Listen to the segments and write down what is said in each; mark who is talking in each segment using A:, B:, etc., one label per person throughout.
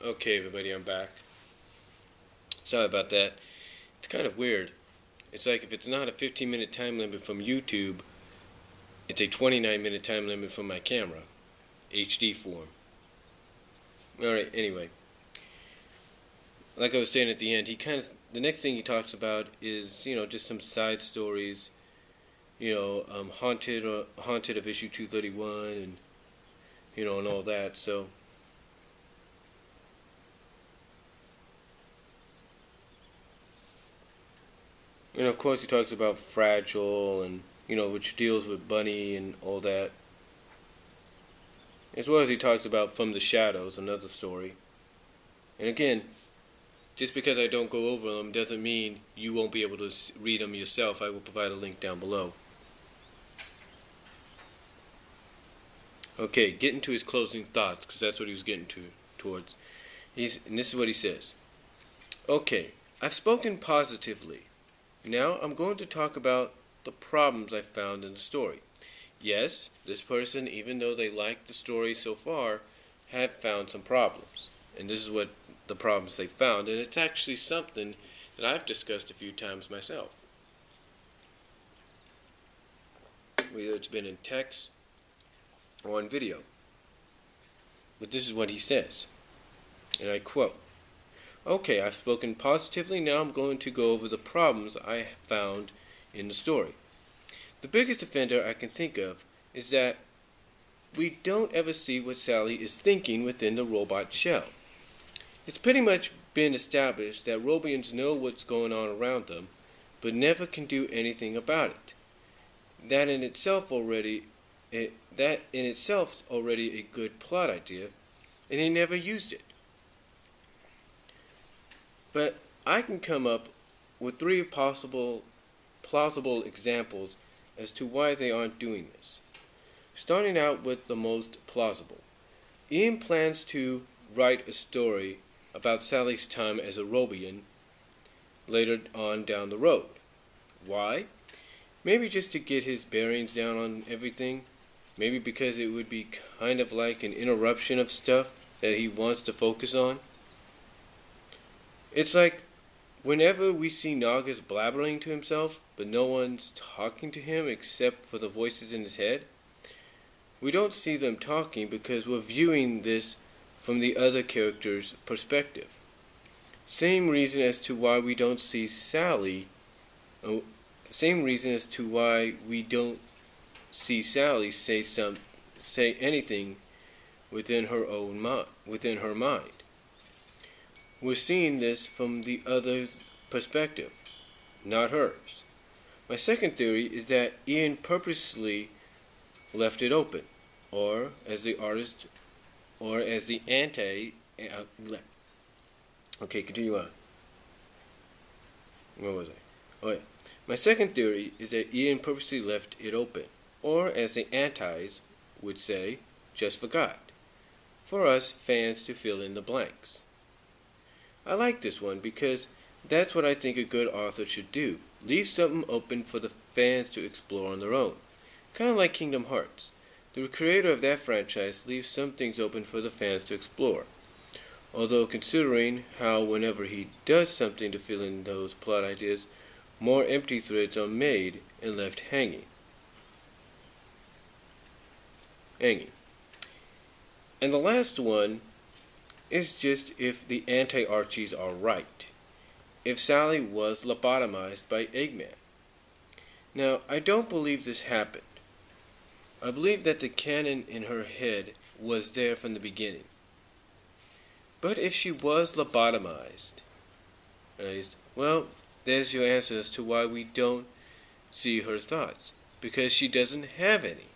A: Okay, everybody, I'm back. Sorry about that. It's kind of weird. It's like if it's not a 15-minute time limit from YouTube, it's a 29-minute time limit from my camera, HD form. Alright, anyway. Like I was saying at the end, the next thing he talks about is, just some side stories, haunted of issue 231 and, and all that, so. Of course he talks about Fragile and, which deals with Bunny and all that. As well as he talks about From the Shadows, another story. And again, just because I don't go over them doesn't mean you won't be able to read them yourself. I will provide a link down below. Okay, getting to his closing thoughts, because that's what he was getting towards. And this is what he says. Okay, I've spoken positively. Now I'm going to talk about the problems I found in the story. Yes, this person, even though they liked the story so far, had found some problems. And this is what the problems they found, and it's actually something that I've discussed a few times myself. Whether it's been in text or on video. But this is what he says, and I quote, "Okay, I've spoken positively, now I'm going to go over the problems I found in the story. The biggest offender I can think of is that we don't ever see what Sally is thinking within the robot shell. It's pretty much been established that Robians know what's going on around them, but never can do anything about it. That in itself already a good plot idea, and he never used it. But I can come up with 3 plausible examples as to why they aren't doing this. Starting out with the most plausible. Ian plans to write a story about Sally's time as a Robian later on down the road. Why? Maybe just to get his bearings down on everything. Maybe because it would be kind of like an interruption of stuff that he wants to focus on. It's like whenever we see Nagas blabbering to himself, but no one's talking to him except for the voices in his head. We don't see them talking because we're viewing this from the other character's perspective. Same reason as to why we don't see Sally. Same reason as to why we don't see Sally say anything within her mind. We're seeing this from the other's perspective, not hers. My second theory is that Ian purposely left it open, or as the anti. Okay, continue on. Where was I? Oh yeah. My second theory is that Ian purposely left it open, or as the antis would say, just forgot, for us fans to fill in the blanks. I like this one because that's what I think a good author should do. Leave something open for the fans to explore on their own. Kind of like Kingdom Hearts. The creator of that franchise leaves some things open for the fans to explore. Although considering how whenever he does something to fill in those plot ideas, more empty threads are made and left hanging. And the last one is just if the anti-Archies are right. If Sally was lobotomized by Eggman. Now, I don't believe this happened. I believe that the canon in her head was there from the beginning. But if she was lobotomized, well, there's your answer as to why we don't see her thoughts. Because she doesn't have any.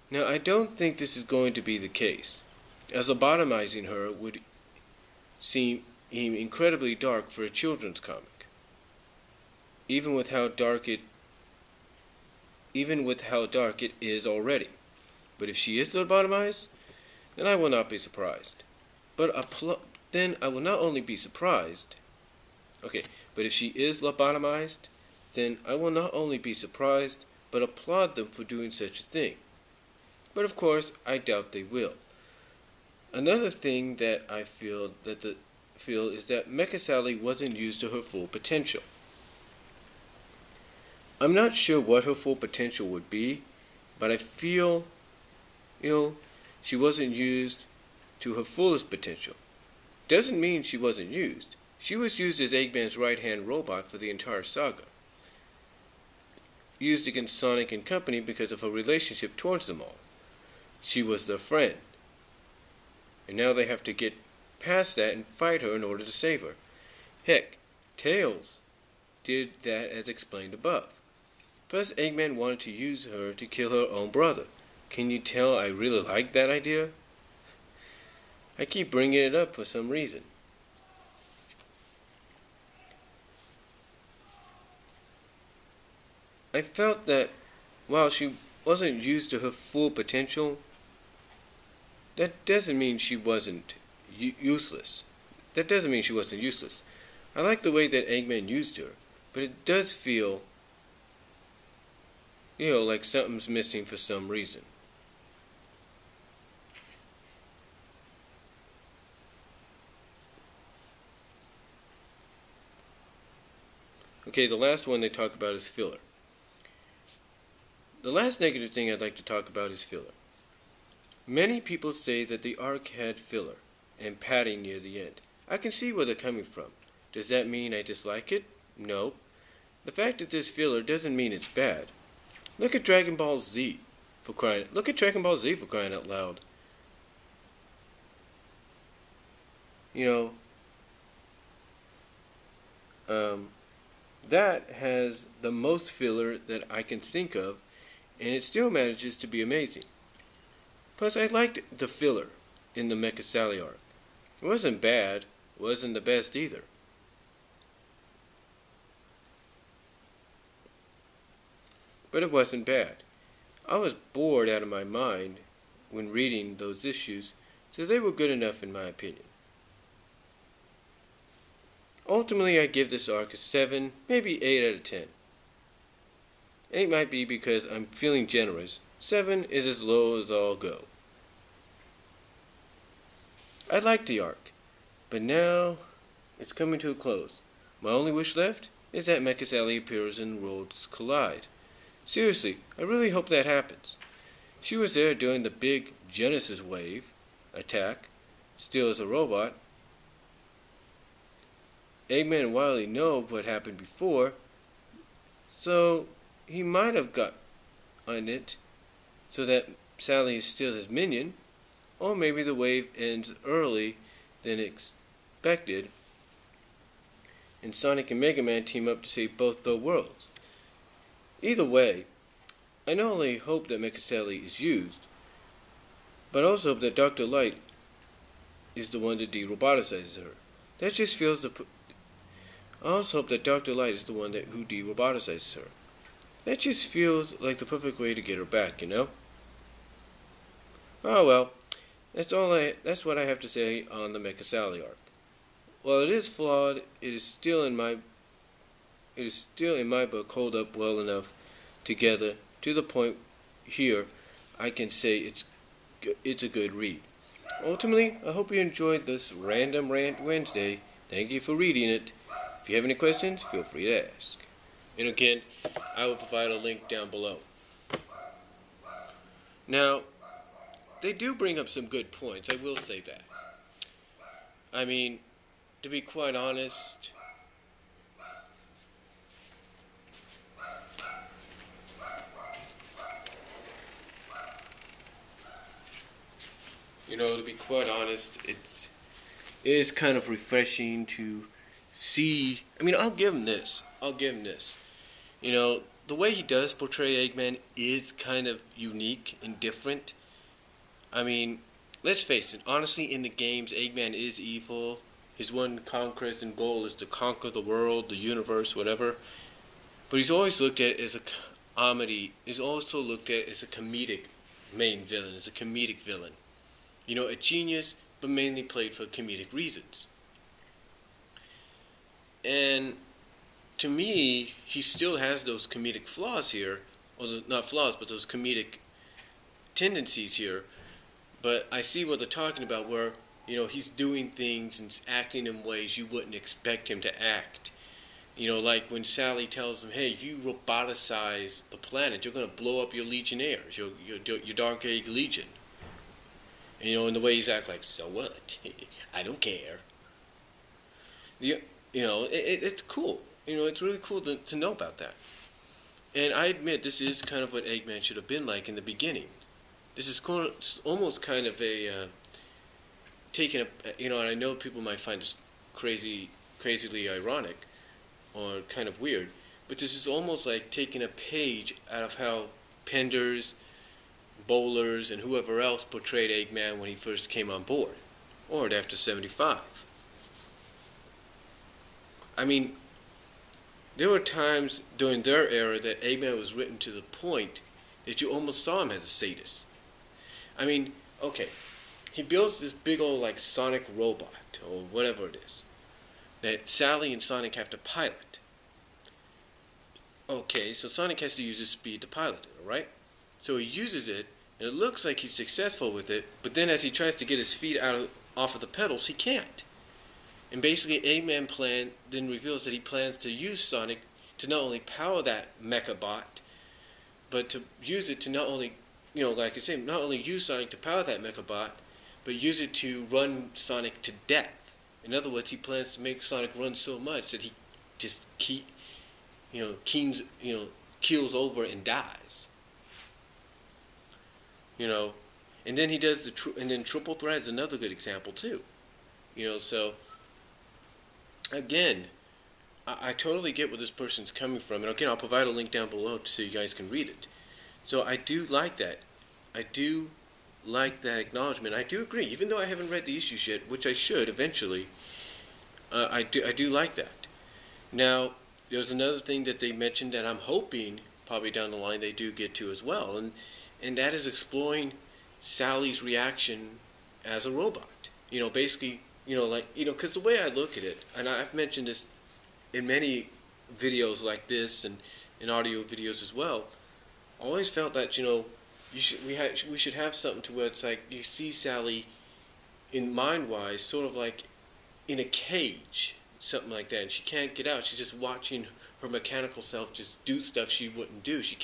A: Now, I don't think this is going to be the case, as lobotomizing her would seem incredibly dark for a children's comic, even with how dark it is already. But if she is lobotomized, then I will not be surprised. But I will not only be surprised. Okay, but if she is lobotomized, then I will not only be surprised, but applaud them for doing such a thing. But of course, I doubt they will. Another thing that I feel is that Mecha Sally wasn't used to her full potential. I'm not sure what her full potential would be, but I feel, she wasn't used to her fullest potential. Doesn't mean she wasn't used. She was used as Eggman's right-hand robot for the entire saga. Used against Sonic and company because of her relationship towards them all. She was their friend. And now they have to get past that and fight her in order to save her. Heck, Tails did that as explained above. Plus, Eggman wanted to use her to kill her own brother. Can you tell I really like that idea? I keep bringing it up for some reason. I felt that while she wasn't used to her full potential, that doesn't mean she wasn't useless. That doesn't mean she wasn't useless. I like the way that Eggman used her, but it does feel, like something's missing for some reason. Okay, the last one they talk about is filler. The last negative thing I'd like to talk about is filler. Many people say that the arc had filler and padding near the end. I can see where they're coming from. Does that mean I dislike it? No. The fact that there's filler doesn't mean it's bad. Look at Dragon Ball Z for crying out loud. That has the most filler that I can think of, and it still manages to be amazing. Plus, I liked the filler in the Mecha Sally arc. It wasn't bad, it wasn't the best either. But it wasn't bad. I was bored out of my mind when reading those issues, so they were good enough in my opinion. Ultimately, I give this arc a 7, maybe 8 out of 10. 8 might be because I'm feeling generous. 7 is as low as I'll go. I liked the arc, but now it's coming to a close. My only wish left is that Mecha Sally appears in Worlds Collide. Seriously, I really hope that happens. She was there during the big Genesis wave attack, still as a robot. Eggman and Wily know what happened before, so he might have got on it so that Sally is still his minion, or maybe the wave ends early than expected, and Sonic and Mega Man team up to save both the worlds. Either way, I not only hope that Mecha Sally is used, but also hope that Dr. Light is the one that de-robotizes her. That just feels I also hope that Dr. Light is the one who de-robotizes her. That just feels like the perfect way to get her back, Oh well, that's what I have to say on the Mecha Sally arc. While it is flawed, it is still in my book hold up well enough together to the point here I can say it's a good read. Ultimately, I hope you enjoyed this Random Rant Wednesday. Thank you for reading it. If you have any questions, feel free to ask. And again, I will provide a link down below. Now, they do bring up some good points, I will say that. I mean, to be quite honest, it is kind of refreshing to see. I mean, I'll give him this. The way he does portray Eggman is kind of unique and different. I mean, let's face it, honestly, in the games, Eggman is evil. His one conquest and goal is to conquer the world, the universe, whatever. But he's always looked at as a comedy. He's also looked at as a comedic main villain, as a comedic villain. A genius, but mainly played for comedic reasons. And to me, he still has those comedic flaws here, or not flaws, but those comedic tendencies here. But I see what they're talking about, where he's doing things and acting in ways you wouldn't expect him to act. Like when Sally tells him, "Hey, if you roboticize the planet, you're going to blow up your Legionnaires, your Dark Age Legion." And the way he's act like, "So what? I don't care." It's cool. It's really cool to know about that. And I admit, this is kind of what Eggman should have been like in the beginning. This is almost kind of a taking a, and I know people might find this crazily ironic or kind of weird, but this is almost like taking a page out of how Penders, Bowlers, and whoever else portrayed Eggman when he first came on board, or after 75. I mean, there were times during their era that Eggman was written to the point that you almost saw him as a sadist. I mean, okay, he builds this big old like Sonic robot, or whatever it is, that Sally and Sonic have to pilot. Okay, so Sonic has to use his speed to pilot it, alright? So he uses it, and it looks like he's successful with it, but then as he tries to get his feet off of the pedals, he can't. And basically, Eggman then reveals that he plans to use Sonic to not only power that Mecha bot, but to use it to not only, like I say, not only use Sonic to power that Mecha bot, but use it to run Sonic to death. In other words, he plans to make Sonic run so much that he just keels over and dies. And then he does and then Triple Threat is another good example too. So again, I totally get where this person's coming from, and again, I'll provide a link down below so you guys can read it. So I do like that. I do like that acknowledgement. I do agree, even though I haven't read the issues yet, which I should eventually. I do like that. Now, there's another thing that they mentioned that I'm hoping probably down the line they do get to as well, and that is exploring Sally's reaction as a robot. Basically, because the way I look at it, and I've mentioned this in many videos like this and in audio videos as well, I always felt that we should have something to where it's like you see Sally in mind-wise sort of like in a cage, something like that, and she can't get out. She's just watching her mechanical self just do stuff she wouldn't do. She's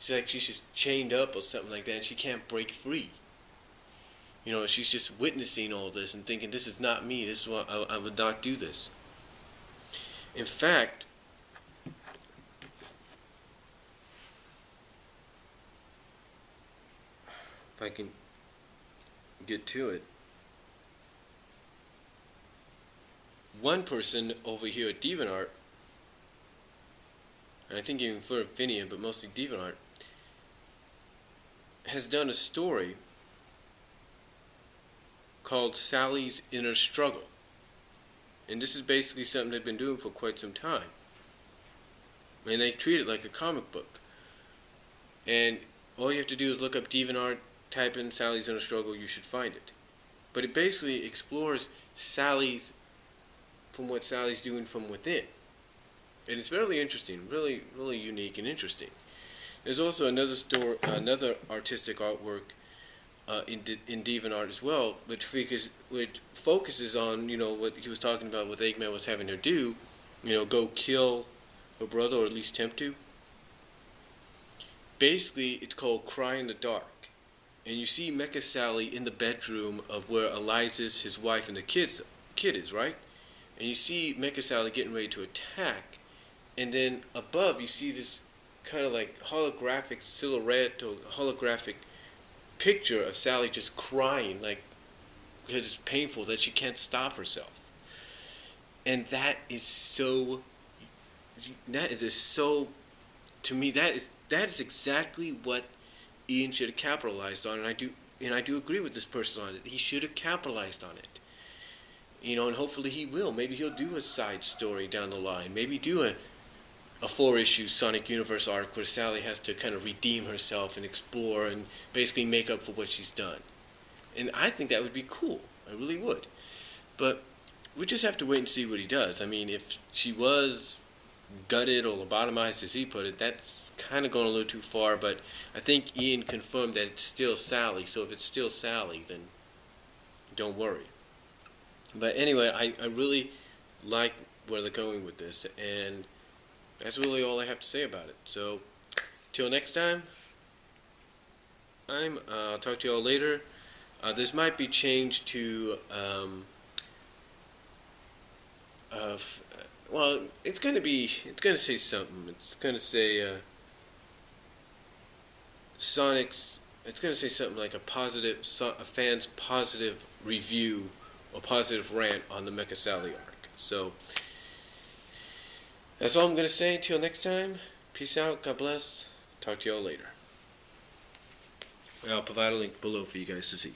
A: like she's just chained up or something like that, and she can't break free. She's just witnessing all this and thinking, this is not me, this is why I would not do this. In fact, if I can get to it, one person over here at DeviantArt, and I think even for Finian, but mostly DeviantArt, has done a story called Sally's Inner Struggle. And this is basically something they've been doing for quite some time. And they treat it like a comic book. And all you have to do is look up DeviantArt, type in Sally's Inner Struggle, you should find it. But it basically explores what Sally's doing from within. And it's really interesting, really, really unique and interesting. There's also another artistic artwork in DeviantArt as well, which focuses on what he was talking about, what Eggman was having her do, go kill her brother, or at least attempt to. Basically, it's called Cry in the Dark, and you see Mecha Sally in the bedroom of where Eliza's, his wife, and the kid is, right? And you see Mecha Sally getting ready to attack, and then above you see this kind of like holographic silhouette or holographic picture of Sally just crying, like, because it's painful that she can't stop herself. And that is so, to me, that is exactly what Ian should have capitalized on, and I do agree with this person on it. He should have capitalized on it. And hopefully he will. Maybe he'll do a side story down the line. Maybe do a 4-issue Sonic Universe arc where Sally has to kind of redeem herself and explore and basically make up for what she's done. And I think that would be cool. I really would. But we just have to wait and see what he does. I mean, if she was gutted or lobotomized, as he put it, that's kind of going a little too far. But I think Ian confirmed that it's still Sally. So if it's still Sally, then don't worry. But anyway, I really like where they're going with this, and that's really all I have to say about it. So, till next time, I'll talk to y'all later. This might be changed to, well, it's gonna say something. It's gonna say, Sonic's, it's gonna say something like a fan's positive review or positive rant on the Mecha Sally arc. So, that's all I'm gonna say. Until next time, peace out, God bless, talk to y'all later. I'll provide a link below for you guys to see.